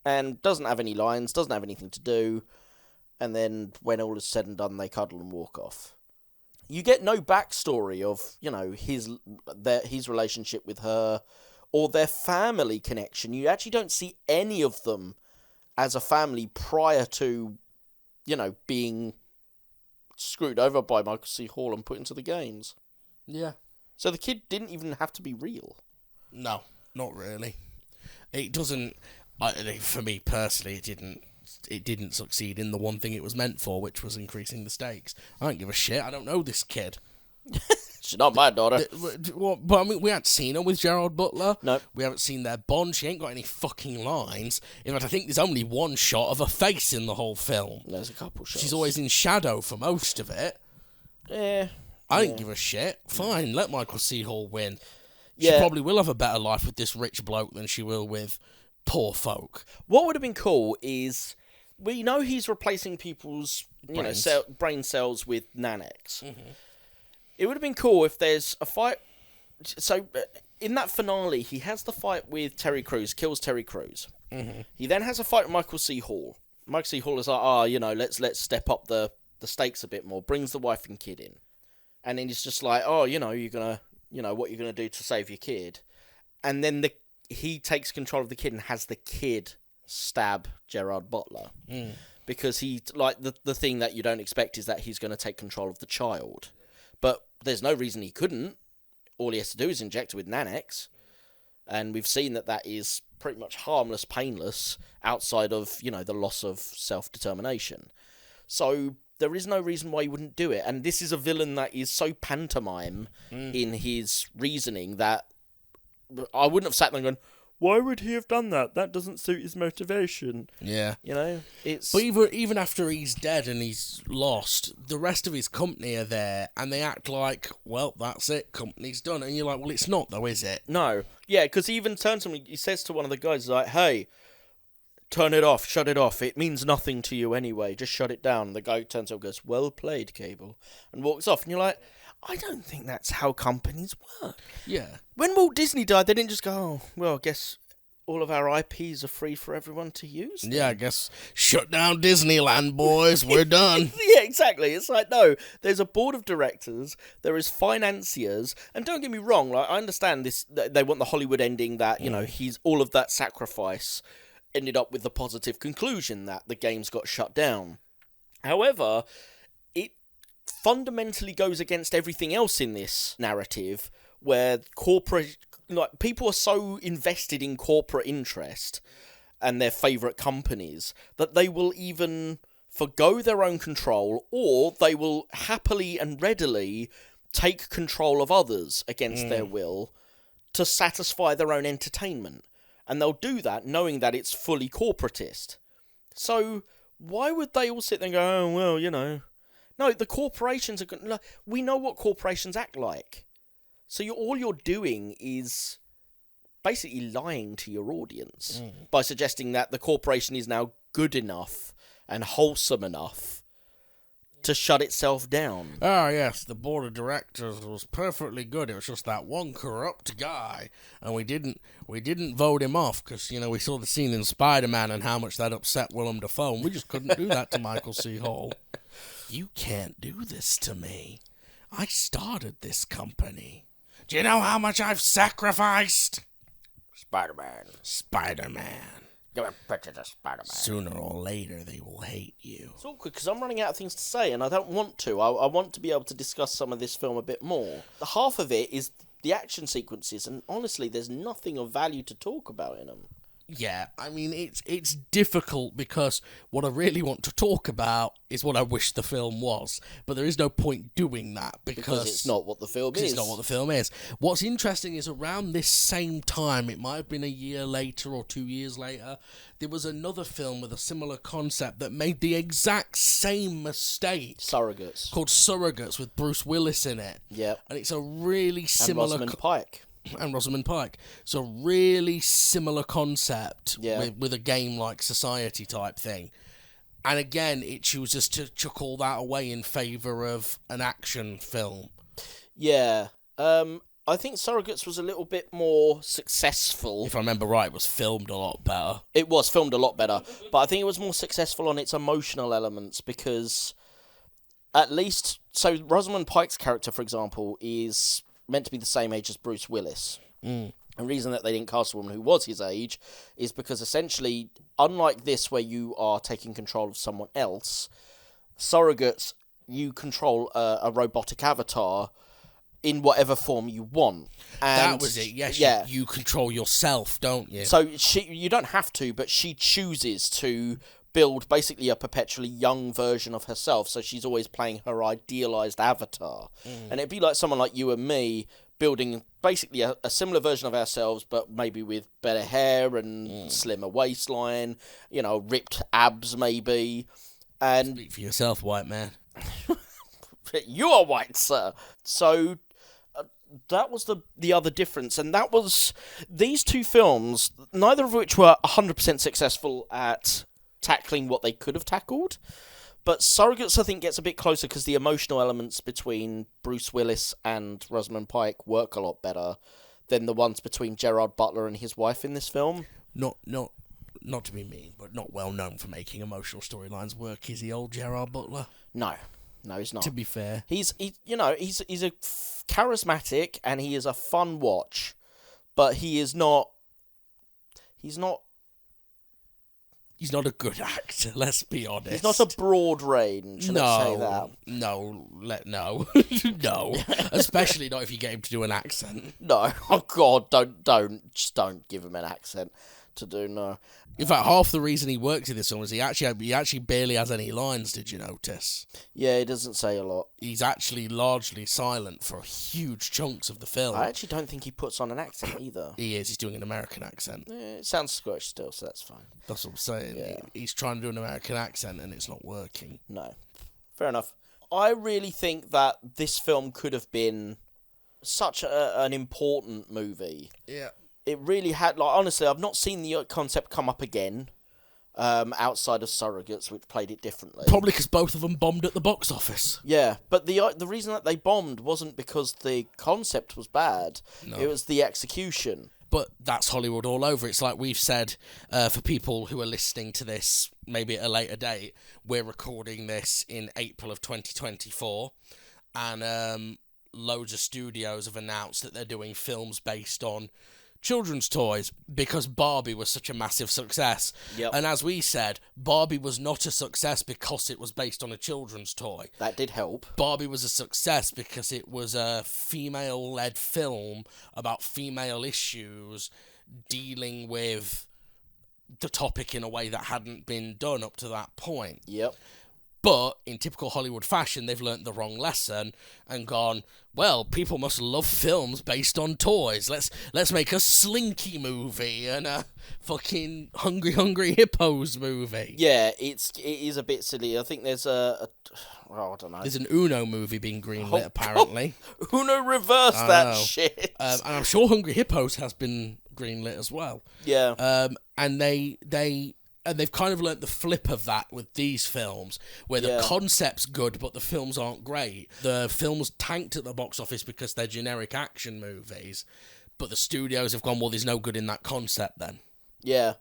and doesn't have any lines, doesn't have anything to do. And then when all is said and done, they cuddle and walk off. You get no backstory of, his relationship with her or their family connection. You actually don't see any of them as a family prior to, being screwed over by Michael C. Hall and put into the games. Yeah. So the kid didn't even have to be real. No, not really. It doesn't... for me personally, it didn't succeed in the one thing it was meant for, which was increasing the stakes. I don't give a shit. I don't know this kid. She's not my daughter. But I mean, we haven't seen her with Gerard Butler. No. We haven't seen their bond. She ain't got any fucking lines. In fact, I think there's only one shot of her face in the whole film. There's a couple shots. She's always in shadow for most of it. Yeah. I didn't give a shit. Fine, let Michael C. Hall win. She Yeah. probably will have a better life with this rich bloke than she will with poor folk. What would have been cool is, we know he's replacing people's Brains. brain cells with nanics. It would have been cool if there's a fight. So in that finale, he has the fight with Terry Crews, kills Terry Crews. He then has a fight with Michael C. Hall. Michael C. Hall is like, let's step up the stakes a bit more. Brings the wife and kid in, and then he's just like, you're gonna, what you're gonna do to save your kid, and then he takes control of the kid and has the kid stab Gerard Butler. Because he, like, the thing that you don't expect is that he's going to take control of the child. But there's no reason he couldn't. All he has to do is inject it with nanics. And we've seen that is pretty much harmless, painless, outside of, the loss of self-determination. So there is no reason why he wouldn't do it. And this is a villain that is so pantomime in his reasoning that I wouldn't have sat there and gone, why would he have done that? That doesn't suit his motivation. Yeah. It's... But even after he's dead and he's lost, the rest of his company are there, and they act like, well, that's it, company's done. And you're like, well, it's not, though, is it? No. Yeah, because he even turns to him, he says to one of the guys, like, hey, turn it off, shut it off. It means nothing to you anyway. Just shut it down. And the guy turns up and goes, well played, Cable, and walks off. And you're like, I don't think that's how companies work. Yeah. When Walt Disney died, they didn't just go, oh, well, I guess all of our IPs are free for everyone to use. Yeah, I guess shut down Disneyland, boys. We're done. Yeah, exactly. It's like, no, there's a board of directors, there is financiers, and don't get me wrong, like, I understand this, they want the Hollywood ending that, he's all of that sacrifice ended up with the positive conclusion that the games got shut down. However, it fundamentally goes against everything else in this narrative, where people are so invested in corporate interest and their favourite companies that they will even forgo their own control, or they will happily and readily take control of others against their will to satisfy their own entertainment. And they'll do that knowing that it's fully corporatist. So why would they all sit there and go, oh, well, No, the corporations are going. We know what corporations act like. So all you're doing is basically lying to your audience by suggesting that the corporation is now good enough and wholesome enough to shut itself down. Oh, yes, the board of directors was perfectly good. It was just that one corrupt guy, and we didn't vote him off because, we saw the scene in Spider-Man and how much that upset Willem Dafoe, and we just couldn't do that to Michael C. Hall. You can't do this to me. I started this company. Do you know how much I've sacrificed? Spider-Man. Give a picture to Spider-Man. Sooner or later, they will hate you. It's awkward because I'm running out of things to say, and I don't want to. I want to be able to discuss some of this film a bit more. The half of it is the action sequences, and honestly, there's nothing of value to talk about in them. Yeah, I mean, it's difficult because what I really want to talk about is what I wish the film was, but there is no point doing that because it's not what the film is. It's not what the film is. What's interesting is around this same time, it might have been a year later or 2 years later, there was another film with a similar concept that made the exact same mistake. Surrogates. Called Surrogates with Bruce Willis in it. Yep. And it's a really similar... And Rosamund Pike. And Rosamund Pike. It's a really similar concept with a game like Society type thing. And again, it chooses to chuck all that away in favour of an action film. Yeah. I think Surrogates was a little bit more successful. If I remember right, it was filmed a lot better. It was filmed a lot better. But I think it was more successful on its emotional elements because at least... So Rosamund Pike's character, for example, is meant to be the same age as Bruce Willis. The reason that they didn't cast a woman who was his age is because essentially, unlike this where you are taking control of someone else, Surrogates, you control a robotic avatar in whatever form you want. And that was it, yes. Yeah. You control yourself, don't you? So you don't have to, but she chooses to build basically a perpetually young version of herself, so she's always playing her idealised avatar. And it'd be like someone like you and me building basically a similar version of ourselves, but maybe with better hair and slimmer waistline, ripped abs maybe. And speak for yourself, white man. You are white, sir. So that was the other difference, and that was these two films, neither of which were 100% successful at tackling what they could have tackled. But Surrogates, I think, gets a bit closer because the emotional elements between Bruce Willis and Rosamund Pike work a lot better than the ones between Gerard Butler and his wife in this film. Not to be mean, but not well known for making emotional storylines work, is he, old Gerard Butler? No, he's not. To be fair, he's a charismatic and he is a fun watch, but he's not a good actor. Let's be honest. He's not a broad range. Let's say that. No, especially not if you get him to do an accent. No, oh God, don't give him an accent to do. No. In fact, half the reason he works in this film is he actually barely has any lines. Did you notice? Yeah, he doesn't say a lot. He's actually largely silent for huge chunks of the film. I actually don't think he puts on an accent either. He is. He's doing an American accent. It sounds Scottish still, so that's fine. That's what I'm saying. Yeah. He's trying to do an American accent and it's not working. No. Fair enough. I really think that this film could have been such an important movie. Yeah. It really had, honestly, I've not seen the concept come up again, outside of Surrogates, which played it differently. Probably because both of them bombed at the box office. Yeah, but the reason that they bombed wasn't because the concept was bad. No. It was the execution. But that's Hollywood all over. It's like we've said, for people who are listening to this, maybe at a later date, we're recording this in April of 2024, and loads of studios have announced that they're doing films based on children's toys because Barbie was such a massive success. Yep. And as we said, Barbie was not a success because it was based on a children's toy. That did help. Barbie was a success because it was a female-led film about female issues dealing with the topic in a way that hadn't been done up to that point. Yep. But in typical Hollywood fashion, they've learnt the wrong lesson and gone, well, people must love films based on toys. Let's make a Slinky movie and a fucking Hungry Hippos movie. Yeah, it is a bit silly. I think there's I don't know. There's an Uno movie being greenlit, apparently. Uno reversed that shit. And I'm sure Hungry Hippos has been greenlit as well. Yeah. And they've kind of learnt the flip of that with these films, where the concept's good, but the films aren't great. The films tanked at the box office because they're generic action movies, but the studios have gone, well, there's no good in that concept then. Yeah.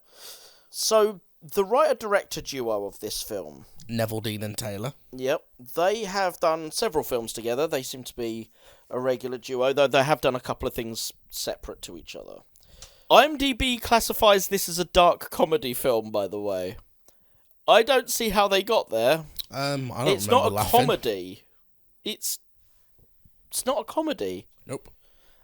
So, the writer-director duo of this film... Neville Dean and Taylor. Yep. They have done several films together. They seem to be a regular duo, though they have done a couple of things separate to each other. IMDb classifies this as a dark comedy film, by the way. I don't see how they got there. It's not a laughing. comedy. It's not a comedy. Nope.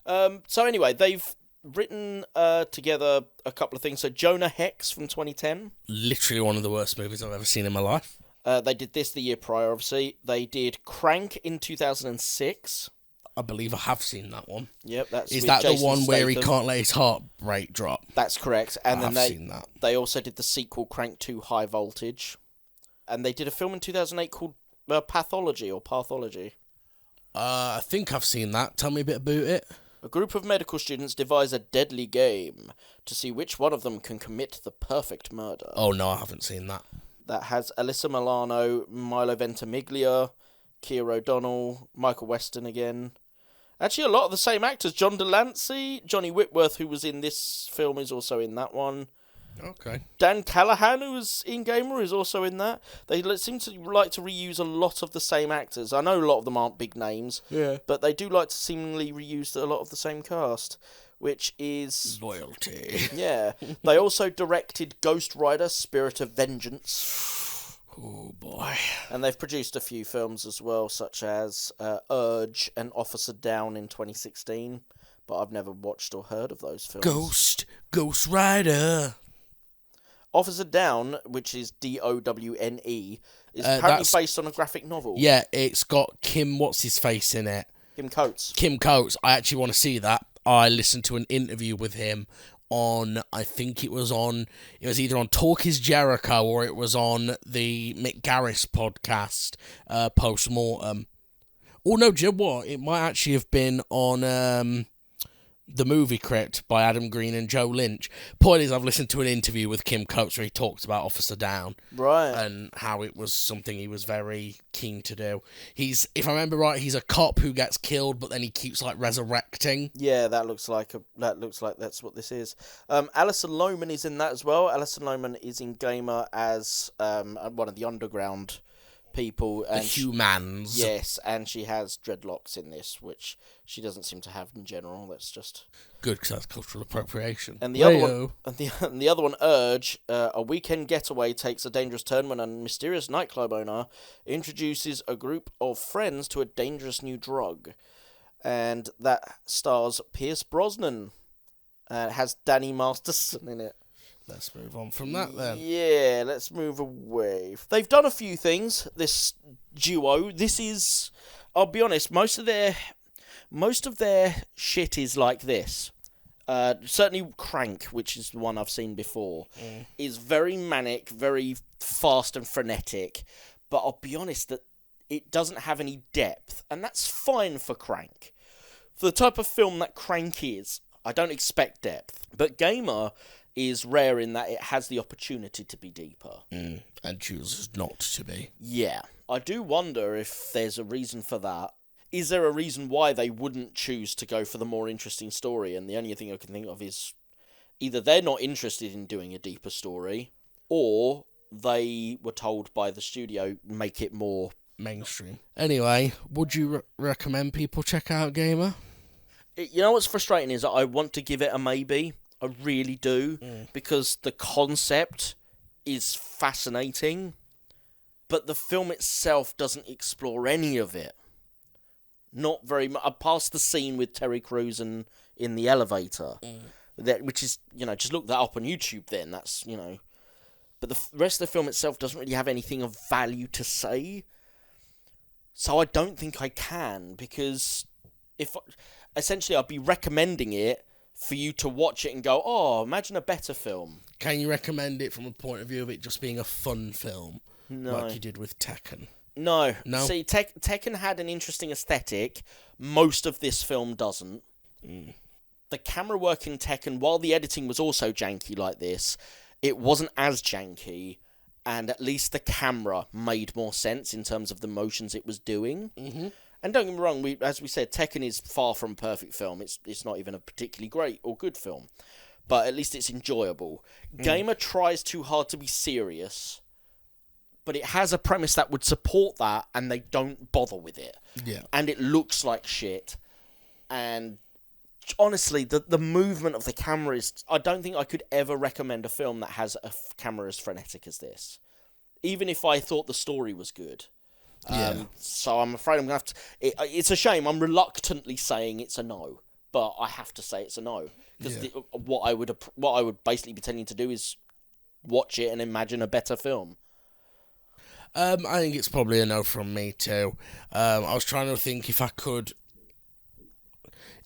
So anyway, they've written together a couple of things. So Jonah Hex from 2010. Literally one of the worst movies I've ever seen in my life. They did this the year prior, obviously. They did Crank in 2006. I believe I have seen that one. Yep, that's Is with that Jason the one where he Statham. can't let his heart rate drop? That's correct. And then seen that. They also did the sequel Crank 2 High Voltage. And they did a film in 2008 called Pathology. I think I've seen that. Tell me a bit about it. A group of medical students devise a deadly game to see which one of them can commit the perfect murder. Oh, no, I haven't seen that. That has Alyssa Milano, Milo Ventimiglia, Keir O'Donnell, Michael Weston again. Actually, a lot of the same actors. John Delancey, Johnny Whitworth, who was in this film, is also in that one. Okay. Dan Callahan, who was in Gamer, is also in that. They seem to like to reuse a lot of the same actors. I know a lot of them aren't big names, but they do like to seemingly reuse a lot of the same cast, which is... loyalty. Yeah. They also directed Ghost Rider, Spirit of Vengeance. Oh, boy. And they've produced a few films as well, such as Urge and Officer Down in 2016, but I've never watched or heard of those films. Ghost Rider. Officer Down, which is DOWNE, is apparently based on a graphic novel. Yeah, it's got Kim What's-His-Face in it. Kim Coates. Kim Coates. I actually want to see that. I listened to an interview with him on, I think it was either on Talk is Jericho or it was on the Mick Garris podcast, Post-Mortem. Oh no, do you know what? It might actually have been on The Movie Crypt by Adam Green and Joe Lynch. Point is, I've listened to an interview with Kim Coates where he talked about Officer Down. Right. And how it was something he was very keen to do. He's, if I remember right, he's a cop who gets killed, but then he keeps like resurrecting. Yeah, that looks like that's what this is. Alison Lohman is in that as well. Alison Lohman is in Gamer as one of the underground people. And the humans. Yes, and she has dreadlocks in this, which she doesn't seem to have in general. That's just good, because that's cultural appropriation. And the other one, Urge, a weekend getaway takes a dangerous turn when a mysterious nightclub owner introduces a group of friends to a dangerous new drug, and that stars Pierce Brosnan. Has Danny Masterson in it. Let's move on from that then. Yeah, let's move away. They've done a few things, this duo. This is, I'll be honest, most of their shit is like this. Certainly Crank, which is the one I've seen before, is very manic, very fast and frenetic. But I'll be honest that it doesn't have any depth, and that's fine for Crank. For the type of film that Crank is, I don't expect depth. But Gamer is rare in that it has the opportunity to be deeper. And chooses not to be. Yeah. I do wonder if there's a reason for that. Is there a reason why they wouldn't choose to go for the more interesting story? And the only thing I can think of is either they're not interested in doing a deeper story, or they were told by the studio, make it more mainstream. Anyway, would you recommend people check out Gamer? You know what's frustrating is that I want to give it a maybe. I really do, because the concept is fascinating, but the film itself doesn't explore any of it. Not very much, past the scene with Terry Crews in the elevator, which is, just look that up on YouTube then, that's, but the rest of the film itself doesn't really have anything of value to say, so I don't think I can, because essentially I'd be recommending it for you to watch it and go, oh, imagine a better film. Can you recommend it from a point of view of it just being a fun film? No. Like you did with Tekken? No. No? See, Tekken had an interesting aesthetic. Most of this film doesn't. The camera work in Tekken, while the editing was also janky like this, it wasn't as janky, and at least the camera made more sense in terms of the motions it was doing. Mm-hmm. And don't get me wrong, as we said, Tekken is far from a perfect film. It's not even a particularly great or good film. But at least it's enjoyable. Gamer tries too hard to be serious, but it has a premise that would support that, and they don't bother with it. Yeah. And it looks like shit. And honestly, the movement of the camera is... I don't think I could ever recommend a film that has a camera as frenetic as this. Even if I thought the story was good. So I'm afraid I'm going to have to... It's a shame. I'm reluctantly saying it's a no. But I have to say it's a no. Because what I would basically be telling you to do is watch it and imagine a better film. I think it's probably a no from me too. I was trying to think if I could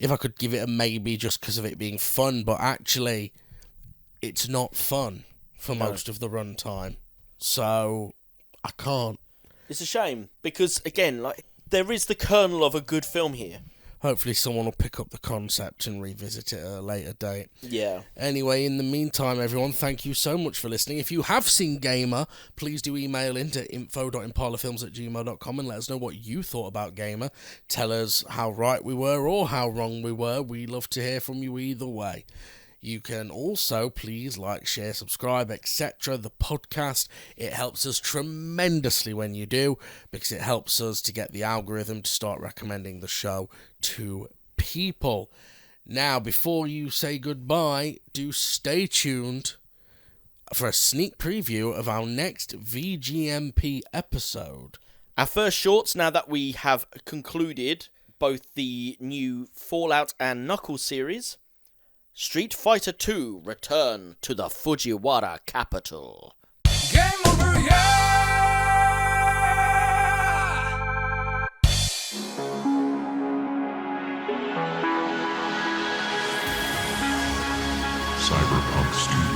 give it a maybe just because of it being fun, but actually it's not fun for most of the runtime. So I can't. It's a shame because, again, there is the kernel of a good film here. Hopefully someone will pick up the concept and revisit it at a later date. Yeah. Anyway, in the meantime, everyone, thank you so much for listening. If you have seen Gamer, please do email in to info.impalafilms@gmail.com and let us know what you thought about Gamer. Tell us how right we were or how wrong we were. We love to hear from you either way. You can also please like, share, subscribe, etc. the podcast. It helps us tremendously when you do, because it helps us to get the algorithm to start recommending the show to people. Now, before you say goodbye, do stay tuned for a sneak preview of our next VGMP episode. Our first shorts, now that we have concluded both the new Fallout and Knuckles series, Street Fighter 2: Return to the Fujiwara capital. Game over, yeah! Cyberpunk Studios.